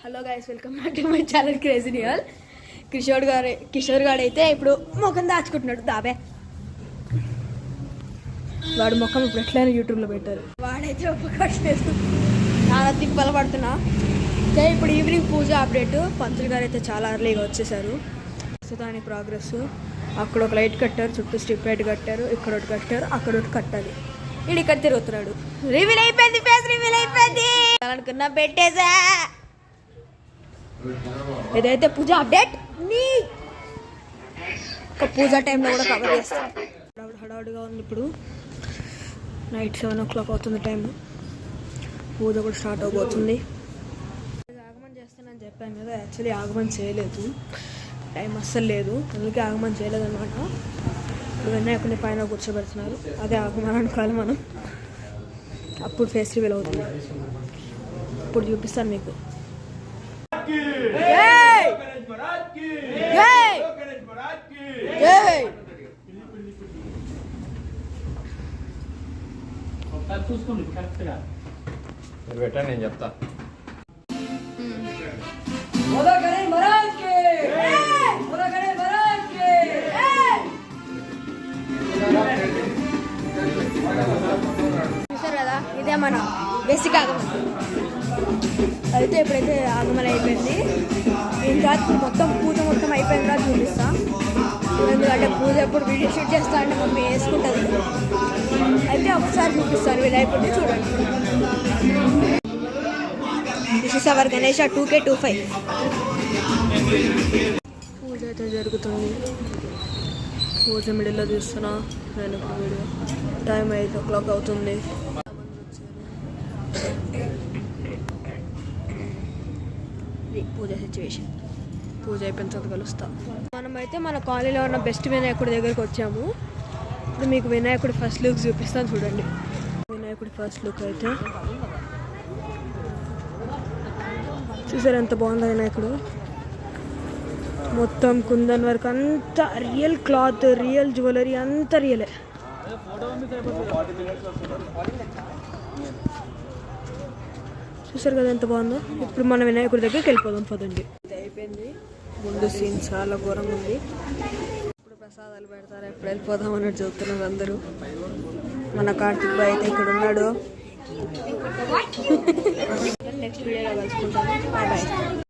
Hello guys, welcome back to my channel crazy Neil. Kishore garu అయితే ఇప్పుడు ముఖం దాచుకుంటున్నాడు. దాబే వాడు ముఖం ఇప్పుడు ఎట్లయినా యూట్యూబ్లో పెట్టారు. వాడైతే ఒప్పుకోవట్లేదు, చాలా తిప్పలు పడుతున్నా. ఇప్పుడు ఈవినింగ్ పూజ అప్డేట్. పంతులు గారు అయితే చాలా అర్లీగా వచ్చేసారు. ప్రస్తుతానికి ప్రోగ్రెస్. అక్కడ ఒక లైట్ కట్టారు, చుట్టూ స్ట్రిప్ లైట్ కట్టారు, ఇక్కడ ఒకటి కట్టారు, అక్కడ ఒకటి కట్టాలి. వీడు ఇక్కడ తిరుగుతున్నాడు. రివీల్ అయిపోయింది, ఫేస్ రివీల్ అయిపోయింది అనుకున్నా, పెట్టేసా. ఇదైతే పూజ అప్డేట్. ఒక పూజ టైంలో కూడా కవర్ చేస్తాను. హడావుడిగా ఉంది. ఇప్పుడు నైట్ 7 o'clock అవుతుంది టైం. పూజ కూడా స్టార్ట్ అవబోతుంది. ఆగమనం చేస్తానని చెప్పాను కదా, యాక్చువల్లీ ఆగమనం చేయలేదు, టైం అస్సలు లేదు, అందుకే ఆగమనం చేయలేదు అనమాట. ఇప్పుడు వినాయకుడిని పైన కూర్చోబెడుతున్నారు, అదే ఆగమనం అనుకోవాలి మనం. అప్పుడు ఫేస్ రివీల్ అవుతుంది. ఇప్పుడు చూపిస్తాను మీకు. పెట్టండి, నేను చెప్తా. చూసారు కదా, ఇదే మన బేసిక్ ఆగమనం. అయితే ఎప్పుడైతే ఆగమనం అయిపోయింది, ఇంకా మొత్తం పూజ మొత్తం అయిపోయింది కదా చూపిస్తా. ఎందుకంటే పూజ ఎప్పుడు వీడియో షూట్ చేస్తా అంటే మమ్మీ వేసుకుంటుంది. అయితే ఒకసారి చూపిస్తాను, వినాయకుడిని చూడండి. This is our Ganesha 2K25. పూజ అయితే జరుగుతుంది. పూజ మిడిల్లో చూస్తున్నా నేను వీడియో. టైం 8 o'clock అవుతుంది. పూజ సిచ్యువేషన్. పూజ అయిపోయిన తర్వాత కలుస్తాం. మనమైతే మన కాలనీలో ఉన్న బెస్ట్ వినాయకుడి దగ్గరికి వచ్చాము. ఇప్పుడు మీకు వినాయకుడి ఫస్ట్ లుక్ చూపిస్తాను, చూడండి. వినాయకుడి ఫస్ట్ లుక్ అయితే చూసారు ఎంత బాగుందో వినాయకుడు. మొత్తం కుందన్ వర్క్ అంతా రియల్ క్లాత్, రియల్ జ్యువెలరీ అంతా రియలే. చూసారు కదా ఎంత బాగుందో. ఇప్పుడు మన వినాయకుడి దగ్గరికి వెళ్ళిపోదాం, పదండి. అయిపోయింది. ముందు సీన్ చాలా ఘోరంగా ఉంది. ఇప్పుడు ప్రసాదాలు పెడతారు, ఎప్పుడు వెళ్ళిపోదాం అన్నట్టు చూస్తున్నారు అందరూ. మన కార్తిక్ బాయ్ అయితే ఇక్కడ ఉన్నాడు. నెక్స్ట్ వీడియోలో కలుసుకుంటాను. Bye bye.